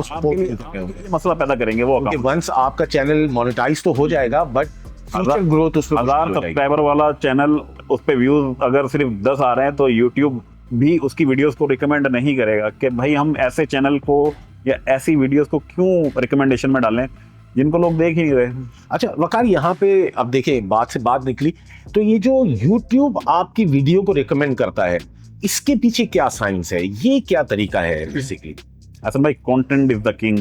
मसला पैदा करेंगे वो अकाउंट। वंस आपका चैनल मोनेटाइज तो हो जाएगा, बट फ्यूचर ग्रोथ उसमें 1000 सब्सक्राइबर वाला चैनल, उस पे व्यूज अगर सिर्फ 10 आ रहे हैं तो यूट्यूब भी उसकी वीडियोस को रिकमेंड नहीं करेगा कि भाई हम ऐसे चैनल को या ऐसी वीडियोस को क्यों रिकमेंडेशन में डालें जिनको लोग देख ही नहीं रहे। अच्छा वकार, यहाँ पे अब देखें, बात से बात निकली, तो ये जो यूट्यूब आपकी वीडियो को रिकमेंड करता है, इसके पीछे क्या साइंस है, ये क्या तरीका है बेसिकली? असल भाई, कंटेंट इज द किंग।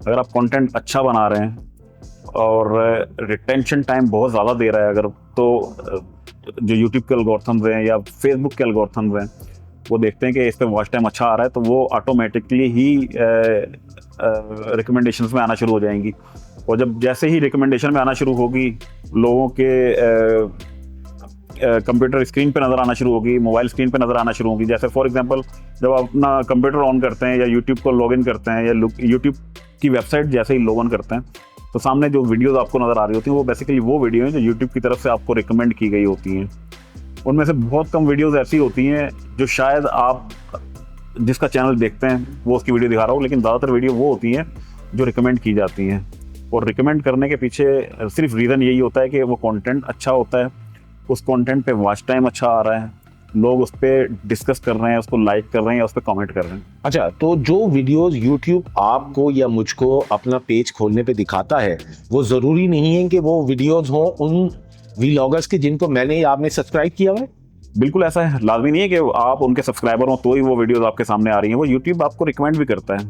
अगर आप कंटेंट अच्छा बना रहे हैं और रिटेंशन टाइम बहुत ज़्यादा दे रहा है अगर, तो जो यूट्यूब के एल्गोरिथम्स हैं या फेसबुक के एल्गोरिथम्स हैं वो देखते हैं कि इस पर वॉच टाइम अच्छा आ रहा है, तो वो ऑटोमेटिकली ही रिकमेंडेशंस में आना शुरू हो जाएंगी। और जब जैसे ही रिकमेंडेशन में आना शुरू होगी, लोगों के कंप्यूटर स्क्रीन पे नज़र आना शुरू होगी, मोबाइल स्क्रीन पे नज़र आना शुरू होगी। जैसे फॉर एग्जांपल, जब आप अपना कंप्यूटर ऑन करते हैं या यूट्यूब को लॉगिन करते हैं या यूट्यूब की वेबसाइट जैसे ही लॉगिन करते हैं, तो सामने जो वीडियोस आपको नज़र आ रही होती हैं वो बेसिकली वो वीडियो हैं जो यूट्यूब की तरफ से आपको रिकमेंड की गई होती हैं। उनमें से बहुत कम वीडियोस ऐसी होती हैं जो शायद आप जिसका चैनल देखते हैं वो उसकी वीडियो दिखा रहा हूँ, लेकिन ज़्यादातर वीडियो वो होती हैं जो रिकमेंड की जाती हैं। और रिकमेंड करने के पीछे सिर्फ रीज़न यही होता है कि वो कंटेंट अच्छा होता है, उस कंटेंट पे वॉच टाइम अच्छा आ रहा है, लोग उस पर डिस्कस कर रहे हैं, उसको लाइक कर रहे हैं, उस पर कमेंट कर रहे हैं। अच्छा, तो जो वीडियोस YouTube आपको या मुझको अपना पेज खोलने पे दिखाता है, वो ज़रूरी नहीं है कि वो वीडियोस हों उन व्लॉगर्स के जिनको मैंने या आपने सब्सक्राइब किया हुआ है? बिल्कुल ऐसा है, लाजमी नहीं है कि आप उनके सब्सक्राइबर हो तो ही वो वीडियोस आपके सामने आ रही हैं। वो यूट्यूब आपको रिकमेंड भी करता है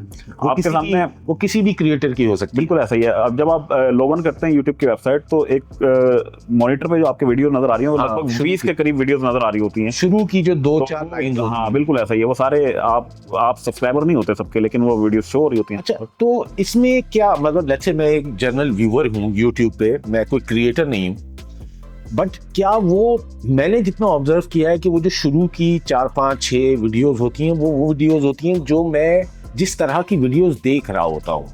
आपके सामने। वो किसी भी क्रिएटर की हो सकती है। बिल्कुल ऐसा ही है। अब जब आप लॉग इन करते हैं यूट्यूब की वेबसाइट, तो एक मॉनिटर पे जो आपके वीडियो नजर आ रही है वो लगभग 20 के करीब वीडियोस नजर आ रही होती हैं। शुरू की जो 2-4 लाइन। हाँ बिल्कुल ऐसा ही है। वो सारे आप सब्सक्राइबर नहीं होते सबके, लेकिन वो वीडियो शो हो रही होती हैं। अच्छा, तो इसमें क्या मतलब, लेट्स से मैं एक जनरल व्यूअर हूँ यूट्यूब पे, मैं कोई क्रिएटर नहीं हूँ, बट क्या वो, मैंने जितना ऑब्जर्व किया है कि वो जो शुरू की 4-5-6 वीडियोस होती हैं वो वीडियोस होती हैं जो मैं जिस तरह की वीडियोस देख रहा होता हूँ,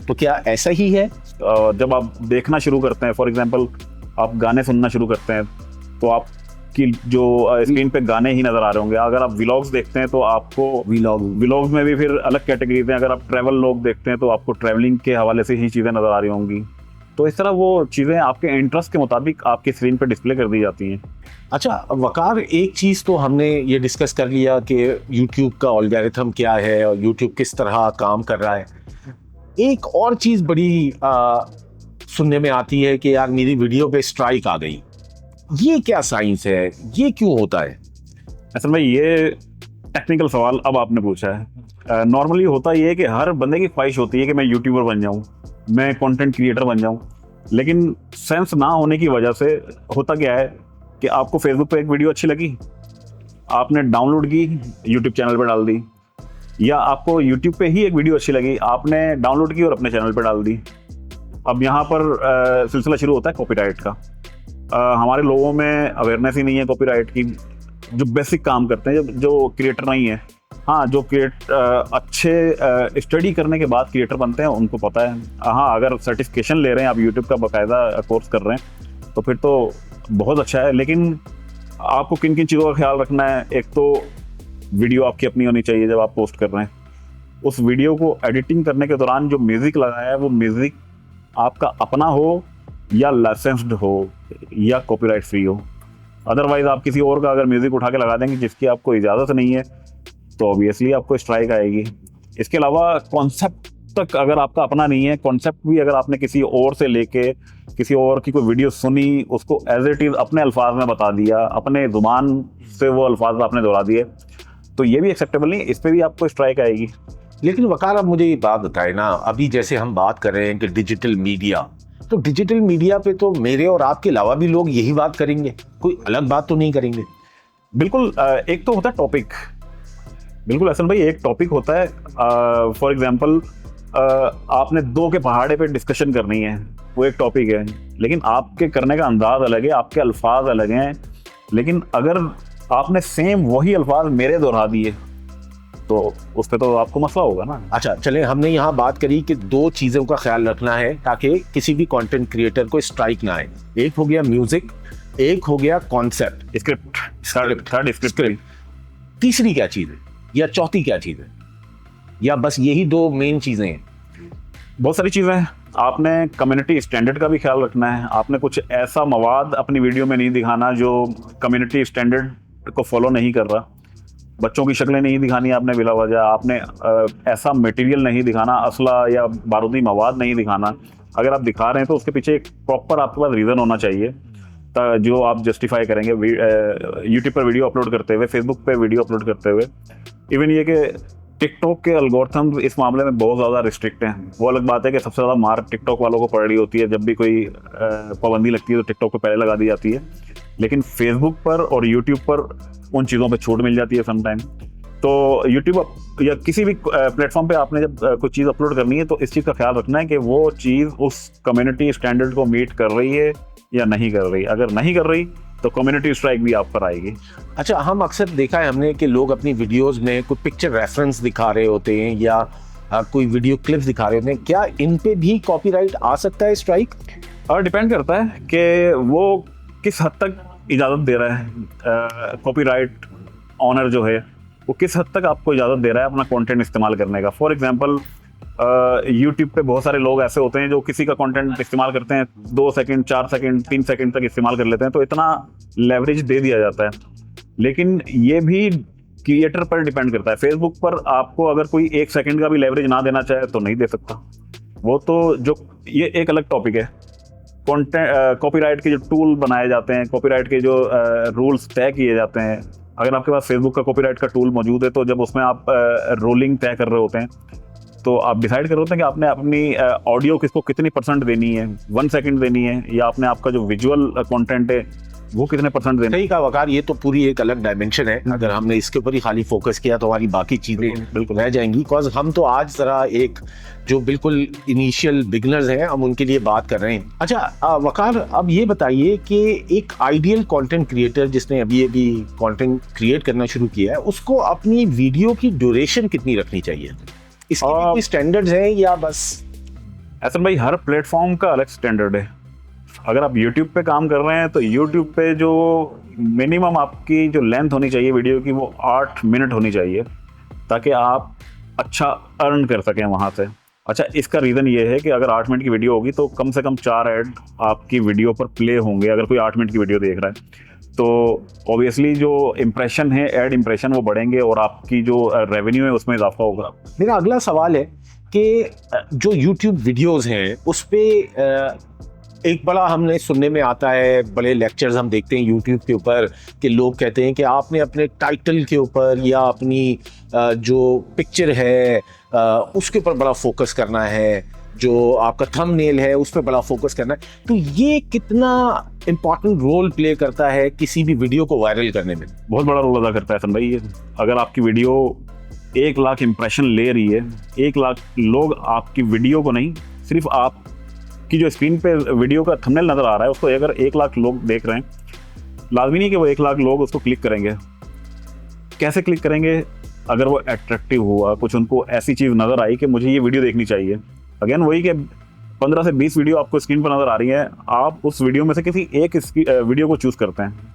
तो क्या ऐसा ही है? जब आप देखना शुरू करते हैं, फॉर एग्जांपल आप गाने सुनना शुरू करते हैं, तो आपकी जो स्क्रीन पे गाने ही नजर आ रहे होंगे। अगर आप व्लॉग्स देखते हैं तो आपको व्लॉग्स में भी फिर अलग कैटेगरीज हैं। अगर आप ट्रैवल लोग देखते हैं तो आपको ट्रैवलिंग के हवाले से ही चीज़ें नजर आ रही होंगी। तो इस तरह वो चीज़ें आपके इंटरेस्ट के मुताबिक आपकी स्क्रीन पे डिस्प्ले कर दी जाती हैं। अच्छा वकार, एक चीज़ तो हमने ये डिस्कस कर लिया कि YouTube का एल्गोरिथम क्या है और YouTube किस तरह काम कर रहा है। एक और चीज़ बड़ी सुनने में आती है कि यार मेरी वीडियो पे स्ट्राइक आ गई। ये क्या साइंस है, ये क्यों होता है? असल में ये टेक्निकल सवाल अब आपने पूछा है। नॉर्मली होता ये है कि हर बंदे की ख्वाहिश होती है कि मैं यूट्यूबर बन जाऊँ, मैं कंटेंट क्रिएटर बन जाऊं, लेकिन सेंस ना होने की वजह से होता क्या है कि आपको फेसबुक पे एक वीडियो अच्छी लगी, आपने डाउनलोड की, यूट्यूब चैनल पे डाल दी, या आपको यूट्यूब पे ही एक वीडियो अच्छी लगी, आपने डाउनलोड की और अपने चैनल पे डाल दी। अब यहाँ पर सिलसिला शुरू होता है कॉपीराइट का। हमारे लोगों में अवेयरनेस ही नहीं है कॉपीराइट की। जो बेसिक काम करते हैं, जो क्रिएटर नहीं है, हाँ जो अच्छे स्टडी करने के बाद क्रिएटर बनते हैं उनको पता है। हाँ अगर सर्टिफिकेशन ले रहे हैं आप, यूट्यूब का बाकायदा कोर्स कर रहे हैं, तो फिर तो बहुत अच्छा है। लेकिन आपको किन किन चीज़ों का ख्याल रखना है? एक तो वीडियो आपकी अपनी होनी चाहिए जब आप पोस्ट कर रहे हैं। उस वीडियो को एडिटिंग करने के दौरान जो म्यूज़िक लगाया है वो म्यूज़िक आपका अपना हो या लाइसेंस्ड हो या कॉपीराइट फ्री हो। अदरवाइज आप किसी और का अगर म्यूज़िक उठा के लगा देंगे जिसकी आपको इजाज़त नहीं है, तो ऑब्वियसली आपको स्ट्राइक आएगी। इसके अलावा कॉन्सेप्ट तक अगर आपका अपना नहीं है, कॉन्सेप्ट भी अगर आपने किसी और से लेके किसी और की कोई वीडियो सुनी, उसको एज इट इज़ अपने अल्फाज में बता दिया, अपने ज़ुबान से वो अल्फाज आपने दोहरा दिए, तो ये भी एक्सेप्टेबल नहीं, इस पर भी आपको स्ट्राइक आएगी। लेकिन वकार, आप मुझे ये बात बताए ना, अभी जैसे हम बात कर रहे हैं कि डिजिटल मीडिया, तो डिजिटल मीडिया पे तो मेरे और आपके अलावा भी लोग यही बात करेंगे, कोई अलग बात तो नहीं करेंगे। बिल्कुल, एक तो होता है टॉपिक। बिल्कुल असल भाई, एक टॉपिक होता है। फॉर एग्जांपल आपने 2 के पहाड़े पे डिस्कशन करनी है, वो एक टॉपिक है, लेकिन आपके करने का अंदाज अलग है, आपके अल्फाज अलग हैं। लेकिन अगर आपने सेम वही अल्फाज मेरे दोहरा दिए तो उस पर तो आपको मसला होगा ना। अच्छा चले, हमने यहाँ बात करी कि 2 चीज़ों का ख्याल रखना है ताकि किसी भी कंटेंट क्रिएटर को स्ट्राइक ना आए। एक हो गया म्यूजिक, एक हो गया कॉन्सेप्ट, स्क्रिप्ट। तीसरी क्या चीज़ है या चौथी क्या चीज़ है, या बस यही 2 मेन चीज़ें हैं? बहुत सारी चीज़ें हैं। आपने कम्युनिटी स्टैंडर्ड का भी ख्याल रखना है। आपने कुछ ऐसा मवाद अपनी वीडियो में नहीं दिखाना जो कम्युनिटी स्टैंडर्ड को फॉलो नहीं कर रहा। बच्चों की शक्लें नहीं दिखानी आपने बिला वजह। आपने ऐसा मटेरियल नहीं दिखाना, असला या बारूदी मवाद नहीं दिखाना। अगर आप दिखा रहे हैं तो उसके पीछे एक प्रॉपर आपके पास रीज़न होना चाहिए जो आप जस्टिफाई करेंगे। यूट्यूब पर वीडियो अपलोड करते हुए, फेसबुक पे वीडियो अपलोड करते हुए, इवन ये कि टिकटॉक के एल्गोरिथम इस मामले में बहुत ज़्यादा रिस्ट्रिक्ट हैं। वो अलग बात है कि सबसे ज़्यादा मार टिकटॉक वालों को पड़ रही होती है। जब भी कोई पाबंदी लगती है तो टिकटॉक पे पहले लगा दी जाती है, लेकिन फेसबुक पर और यूट्यूब पर उन चीज़ों पे छूट मिल जाती है समटाइम। तो यूट्यूब या किसी भी प्लेटफॉर्म पे आपने जब कुछ चीज़ अपलोड करनी है तो इस चीज़ का ख्याल रखना है कि वो चीज़ उस कम्युनिटी स्टैंडर्ड को मीट कर रही है या नहीं कर रही। अगर नहीं कर रही तो कम्युनिटी स्ट्राइक भी आप पर आएगी। अच्छा, हम अक्सर देखा है हमने कि लोग अपनी वीडियोस में कोई पिक्चर रेफरेंस दिखा रहे होते हैं या कोई वीडियो क्लिप्स दिखा रहे होते हैं, क्या इन पे भी कॉपीराइट आ सकता है स्ट्राइक? और डिपेंड करता है कि वो किस हद तक इजाज़त दे रहा है कॉपीराइट ऑनर जो है। वो किस हद तक आपको इजाज़त दे रहा है अपना कंटेंट इस्तेमाल करने का। फॉर एग्जांपल यूट्यूब पे बहुत सारे लोग ऐसे होते हैं जो किसी का कंटेंट इस्तेमाल करते हैं, 2 सेकंड 4 सेकंड 3 सेकंड तक इस्तेमाल कर लेते हैं, तो इतना लेवरेज दे दिया जाता है। लेकिन ये भी क्रिएटर पर डिपेंड करता है। फेसबुक पर आपको अगर कोई 1 सेकंड का भी लेवरेज ना देना चाहे तो नहीं दे सकता। वो तो जो ये एक अलग टॉपिक है। कंटेंट कॉपीराइट के जो टूल बनाए जाते हैं, कॉपीराइट के जो रूल्स तय किए जाते हैं, अगर आपके पास फेसबुक का कॉपीराइट का टूल मौजूद है तो जब उसमें आप रोलिंग तय कर रहे होते हैं तो आप डिसाइड कर रहे होते हैं कि आपने अपनी ऑडियो किसको कितनी % देनी है, 1 सेकंड देनी है, या आपने आपका जो विजुअल कंटेंट है वो कितने % देना है। सही कहा वकार, ये तो पूरी एक अलग डायमेंशन है। अगर हमने इसके ऊपर ही खाली फोकस किया तो हमारी बाकी चीजें बिल्कुल रह जाएंगी। बिकॉज हम तो आज जरा एक जो बिल्कुल इनिशियल बिगनर्स हैं, हम उनके लिए बात कर रहे हैं। अच्छा वकार, अब ये बताइए कि एक आइडियल कंटेंट क्रिएटर जिसने अभी कंटेंट क्रिएट करना शुरू किया है, उसको अपनी वीडियो की ड्यूरेशन कितनी रखनी चाहिए? इसके भी कोई स्टैंडर्ड्स हैं या बस? ऐसा भाई, हर प्लेटफॉर्म का अलग स्टैंडर्ड है। अगर आप YouTube पे काम कर रहे हैं तो YouTube पे जो मिनिमम आपकी जो लेंथ होनी चाहिए वीडियो की वो 8 मिनट होनी चाहिए, ताकि आप अच्छा अर्न कर सकें वहाँ से। अच्छा, इसका रीज़न ये है कि अगर 8 मिनट की वीडियो होगी तो कम से कम 4 ऐड आपकी वीडियो पर प्ले होंगे। अगर कोई 8 मिनट की वीडियो देख रहा है तो ऑब्वियसली जो इम्प्रेशन है, ऐड इम्प्रेशन, वो बढ़ेंगे और आपकी जो रेवेन्यू है उसमें इजाफा होगा। मेरा अगला सवाल है कि जो YouTube वीडियोस हैं उस पे एक बड़ा हमने सुनने में आता है, बड़े लेक्चर्स हम देखते हैं YouTube के ऊपर कि लोग कहते हैं कि आपने अपने टाइटल के ऊपर या अपनी जो पिक्चर है उसके ऊपर बड़ा फोकस करना है, जो आपका थंबनेल है उस पर बड़ा फोकस करना है। तो ये कितना इम्पोर्टेंट रोल प्ले करता है किसी भी वीडियो को वायरल करने में? बहुत बड़ा रोल अदा करता है सन भाई। ये अगर आपकी वीडियो 1 लाख इम्प्रेशन ले रही है, 1 लाख लोग आपकी वीडियो को नहीं, सिर्फ आपकी जो स्क्रीन पे वीडियो का थंबनेल नज़र आ रहा है उसको अगर 1 लाख लोग देख रहे हैं, लाजमी नहीं कि वो 1 लाख लोग उसको क्लिक करेंगे। कैसे क्लिक करेंगे? अगर वो अट्रैक्टिव हुआ, कुछ उनको ऐसी चीज़ नज़र आई कि मुझे ये वीडियो देखनी चाहिए। अगेन वही कि 15 से 20 वीडियो आपको स्क्रीन पर नज़र आ रही हैं, आप उस वीडियो में से किसी एक वीडियो को चूज़ करते हैं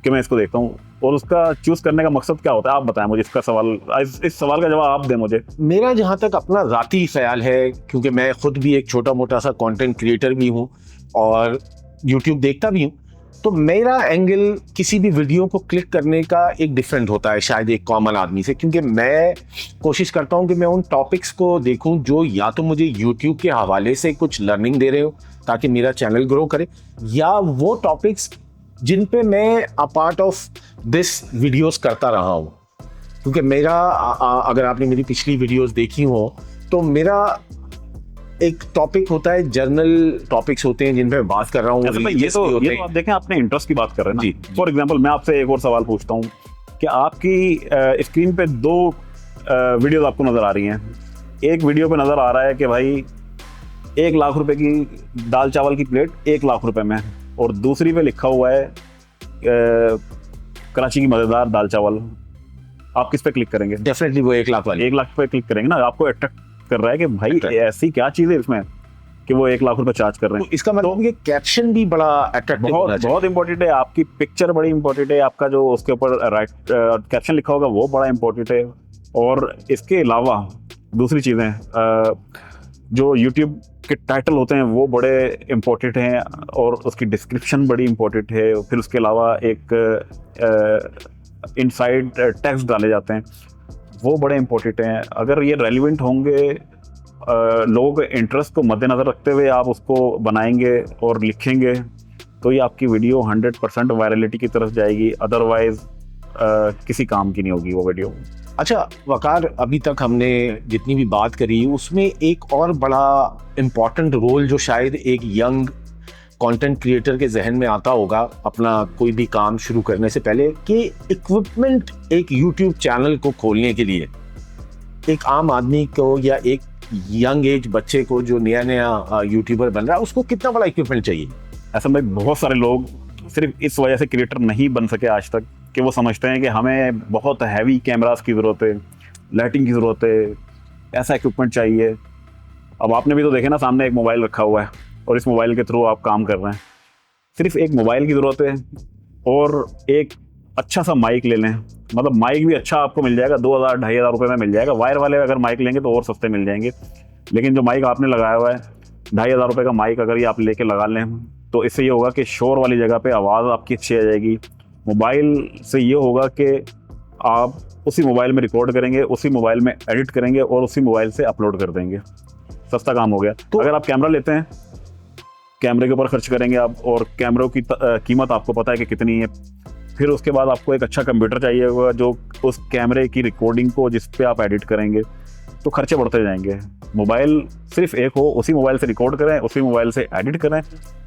कि मैं इसको देखता हूँ। और उसका चूज़ करने का मकसद क्या होता है, आप बताएं मुझे। इसका सवाल, इस सवाल का जवाब आप दें मुझे। मेरा जहाँ तक अपना ज़ाती ख्याल है, क्योंकि मैं खुद भी एक छोटा मोटा सा कंटेंट क्रिएटर भी हूँ और YouTube देखता भी हूँ, तो मेरा एंगल किसी भी वीडियो को क्लिक करने का एक डिफरेंट होता है शायद एक कॉमन आदमी से, क्योंकि मैं कोशिश करता हूँ कि मैं उन टॉपिक्स को देखूँ जो या तो मुझे YouTube के हवाले से कुछ लर्निंग दे रहे हो ताकि मेरा चैनल ग्रो करे, या वो टॉपिक्स जिन पे मैं a part of this videos करता रहा हूँ। क्योंकि मेरा अगर आपने मेरी पिछली वीडियोस देखी हो तो मेरा एक टॉपिक होता है, जर्नल टॉपिक्स होते हैं जिन पे मैं बात कर रहा हूँ। ये तो आप देखें, आपने इंटरेस्ट की बात कर रहे हैं ना। फॉर एग्जांपल मैं आपसे एक और सवाल पूछता हूँ कि आपकी स्क्रीन पे 2 वीडियोस आपको नज़र आ रही हैं। एक वीडियो पे नज़र आ रहा है कि भाई 1 लाख रुपए की दाल चावल की प्लेट 1 लाख रुपए में, और दूसरी पे लिखा हुआ है कराची की मज़ेदार दाल चावल। आप किस पे क्लिक करेंगे? डेफिनेटली वो 1 लाख वाले 1 लाख पे क्लिक करेंगे ना। आपको अट्रैक्ट कर रहा है कि भाई ऐसी क्या चीज़ है इसमें कि वो 1 लाख रुपए चार्ज कर रहे हैं। तो इसका मतलब ये कैप्शन भी बड़ा अट्रैक्टिव होना चाहिए। बहुत इंपॉर्टेंट है। आपकी पिक्चर बड़ी इंपॉर्टेंट है, आपका जो उसके ऊपर राइट कैप्शन लिखा होगा वो बड़ा इंपॉर्टेंट है। और इसके अलावा दूसरी चीज़ें, जो यूट्यूब के टाइटल होते हैं वो बड़े इंपॉर्टेंट हैं और उसकी डिस्क्रिप्शन बड़ी इंपॉर्टेंट है। फिर उसके अलावा एक इनसाइड टेक्स्ट डाले जाते हैं, वो बड़े इंपॉर्टेंट हैं। अगर ये रेलिवेंट होंगे, लोगों के इंटरेस्ट को मद्देनज़र रखते हुए आप उसको बनाएंगे और लिखेंगे, तो ये आपकी वीडियो 100% वायरलिटी की तरफ जाएगी। अदरवाइज किसी काम की नहीं होगी वो वीडियो। अच्छा वकार, अभी तक हमने जितनी भी बात करी उसमें एक और बड़ा इम्पॉर्टेंट रोल जो शायद एक यंग कंटेंट क्रिएटर के जहन में आता होगा अपना कोई भी काम शुरू करने से पहले, कि इक्विपमेंट एक यूट्यूब चैनल को खोलने के लिए एक आम आदमी को या एक यंग एज बच्चे को जो नया नया यूट्यूबर बन रहा है उसको कितना बड़ा इक्विपमेंट चाहिए? ऐसा में बहुत सारे लोग सिर्फ इस वजह से क्रिएटर नहीं बन सके आज तक कि वो समझते हैं कि हमें बहुत हैवी कैमरास की ज़रूरत है, लाइटिंग की ज़रूरत है, ऐसा इक्विपमेंट चाहिए। अब आपने भी तो देखे ना, सामने एक मोबाइल रखा हुआ है और इस मोबाइल के थ्रू आप काम कर रहे हैं। सिर्फ एक मोबाइल की ज़रूरत है और एक अच्छा सा माइक ले लें, मतलब माइक भी अच्छा आपको मिल जाएगा, 2,000-2,500 रुपये में मिल जाएगा। वायर वाले अगर माइक लेंगे तो और सस्ते मिल जाएंगे, लेकिन जो माइक आपने लगाया हुआ है 2,500 रुपये का माइक अगर ये आप लेके लगा लें तो इससे ये होगा कि शोर वाली जगह पे आवाज़ आपकी अच्छी आ जाएगी। मोबाइल से ये होगा कि आप उसी मोबाइल में रिकॉर्ड करेंगे, उसी मोबाइल में एडिट करेंगे और उसी मोबाइल से अपलोड कर देंगे। सस्ता काम हो गया। तो अगर आप कैमरा लेते हैं, कैमरे के ऊपर खर्च करेंगे आप, और कैमरों की कीमत आपको पता है कि कितनी है। फिर उसके बाद आपको एक अच्छा कंप्यूटर चाहिए होगा जो उस कैमरे की रिकॉर्डिंग को जिस पे आप एडिट करेंगे, तो खर्चे बढ़ते जाएंगे। मोबाइल सिर्फ एक हो, उसी मोबाइल से रिकॉर्ड करें, उसी मोबाइल से एडिट करें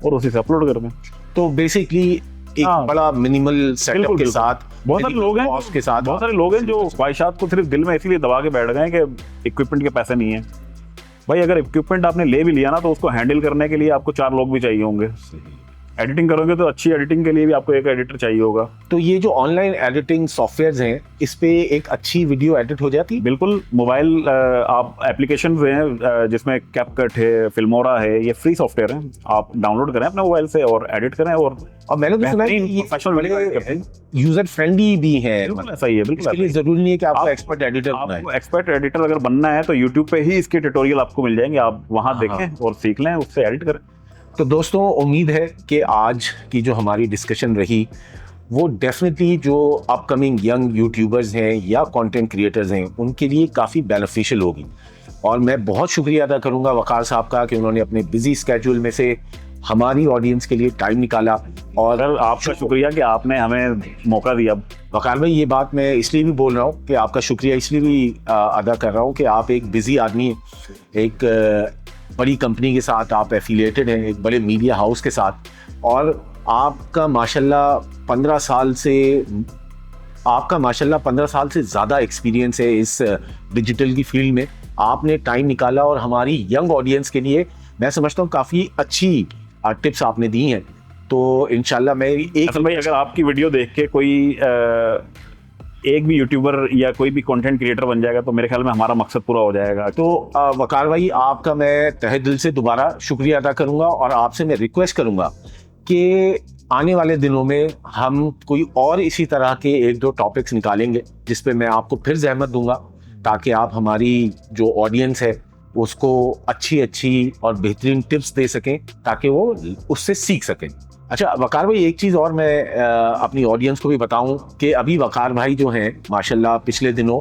और उसी से अपलोड कर दें। तो बेसिकली एक बड़ा मिनिमल सेटअप के साथ बहुत सारे लोग हैं के साथ बहुत सारे लोग हैं जो ख्वाहिशात को सिर्फ दिल में इसीलिए दबा के बैठ गए कि इक्विपमेंट के पैसे नहीं है। भाई अगर इक्विपमेंट आपने ले भी लिया ना तो उसको हैंडल करने के लिए आपको 4 लोग भी चाहिए होंगे। एडिटिंग करोगे तो अच्छी एडिटिंग के लिए भी आपको एक एडिटर चाहिए होगा। तो ये जो ऑनलाइन एडिटिंग सॉफ्टवेयर्स हैं, इस पे एक अच्छी वीडियो एडिट हो जाती है? बिल्कुल। मोबाइल आप एप्लीकेशन हैं जिसमें कैपकट है, फिल्मोरा है, ये फ्री सॉफ्टवेयर है, आप डाउनलोड करें अपने मोबाइल से और एडिट करें। और मैंने तो सुना है कि ये प्रोफेशनल यूजर फ्रेंडली भी है। बिल्कुल ऐसा ही है। बिल्कुल इसके लिए जरूरी नहीं है कि आपको एक्सपर्ट एडिटर बनना है। आपको एक्सपर्ट एडिटर अगर बनना है तो यूट्यूब पे ही इसके ट्यूटोरियल आपको मिल जाएंगे, आप वहां देखें और सीख लें, उससे एडिट करें। तो दोस्तों, उम्मीद है कि आज की जो हमारी डिस्कशन रही वो डेफिनेटली जो अपकमिंग यंग यूट्यूबर्स हैं या कंटेंट क्रिएटर्स हैं उनके लिए काफ़ी बेनिफिशियल होगी। और मैं बहुत शुक्रिया अदा करूंगा वकार साहब का कि उन्होंने अपने बिजी स्केड्यूल में से हमारी ऑडियंस के लिए टाइम निकाला। और आपका शुक्रिया कि आपने हमें मौका दिया। वकार भाई, ये बात मैं इसलिए भी बोल रहा हूँ कि आपका शुक्रिया इसलिए भी अदा कर रहा हूँ कि आप एक बिजी आदमी हैं, एक बड़ी कंपनी के साथ आप एफिलिएटेड हैं, एक बड़े मीडिया हाउस के साथ, और आपका माशाल्लाह 15 साल से ज़्यादा एक्सपीरियंस है इस डिजिटल की फील्ड में। आपने टाइम निकाला और हमारी यंग ऑडियंस के लिए मैं समझता हूँ काफ़ी अच्छी टिप्स आपने दी हैं। तो इंशाल्लाह मैं भाई अगर आपकी वीडियो देख के कोई एक भी यूट्यूबर या कोई भी कंटेंट क्रिएटर बन जाएगा तो मेरे ख्याल में हमारा मकसद पूरा हो जाएगा। तो वकार भाई, आपका मैं तहे दिल से दोबारा शुक्रिया अदा करूंगा और आपसे मैं रिक्वेस्ट करूंगा कि आने वाले दिनों में हम कोई और इसी तरह के 1-2 टॉपिक्स निकालेंगे जिस पे मैं आपको फिर जहमत दूंगा, ताकि आप हमारी जो ऑडियंस है उसको अच्छी और बेहतरीन टिप्स दे सकें ताकि वो उससे सीख सकें। अच्छा वकार भाई, एक चीज़ और मैं अपनी ऑडियंस को भी बताऊं कि अभी वकार भाई जो हैं माशाल्लाह पिछले दिनों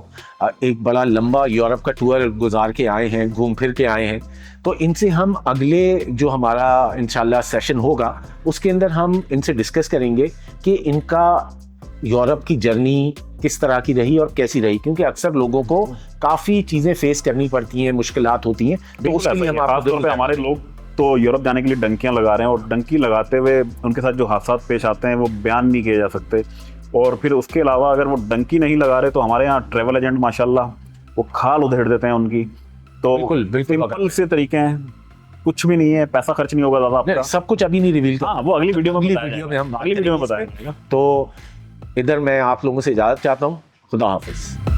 एक बड़ा लंबा यूरोप का टूर गुजार के आए हैं, घूम फिर के आए हैं। तो इनसे हम अगले जो हमारा इंशाल्लाह सेशन होगा उसके अंदर हम इनसे डिस्कस करेंगे कि इनका यूरोप की जर्नी किस तरह की रही और कैसी रही, क्योंकि अक्सर लोगों को काफ़ी चीज़ें फेस करनी पड़ती हैं, मुश्किलात होती हैं। तो उसके लिए हमारे लोग तो यूरोप जाने के लिए डंकियां लगा रहे हैं और डंकी लगाते हुए उनके साथ जो हादसा पेश आते हैं वो बयान नहीं किए जा सकते। और फिर उसके अलावा अगर वो डंकी नहीं लगा रहे तो हमारे यहाँ ट्रैवल एजेंट माशाल्लाह वो खाल उधेड़ देते हैं उनकी। तो बिल्कुल सिंपल से तरीके हैं, कुछ भी नहीं है, पैसा खर्च नहीं होगा ज़्यादा आपका। सब कुछ अभी नहीं रिवील, हाँ वो अगली वीडियो में हम बताएंगे। तो इधर मैं आप लोगों से इजाज़त चाहता हूँ। खुदा हाफिज़।